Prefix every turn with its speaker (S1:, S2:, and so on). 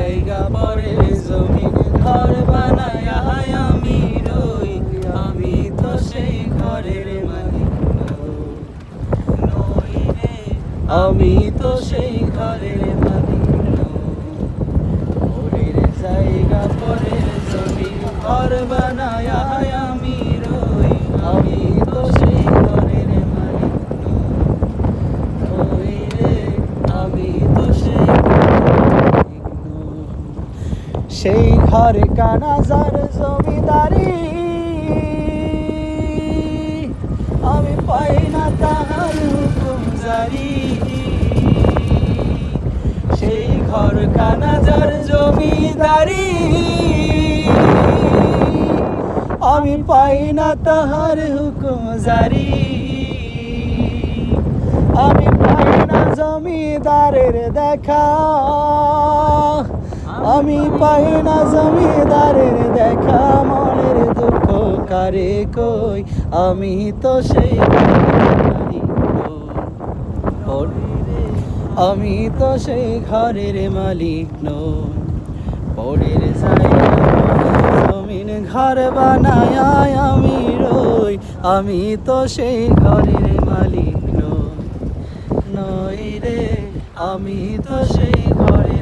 S1: জায়গা পরের জমিন ঘর বানায় আমি রই, আমি তো সেই ঘরের মালিক নই রে, আমি তো সেই ঘরের মালিক নই। পরের জায়গা পরের জমিন ঘর বানায় আমি রই, আমি তো সেই ঘরের মালিক নই রে, আমি তো সেই সেই ঘরে কানা যার জমিদারি, আমি পাই না তাহার হুকুম জারি। সেই ঘর কানা যার জমিদারি, আমি পাই না তাহার হুকুম জারি। আমি পাই না জমিদারের দেখা, আমি পাই না জমিদারের দেখা। মনের দুঃখ কারে কই, আমি তো সেই আমি তো সেই ঘরের মালিক নই। পরের জায়গা জমিন ঘর বানায় আমি রই, আমি তো সেই ঘরের মালিক নই রে, আমি তো সেই ঘরের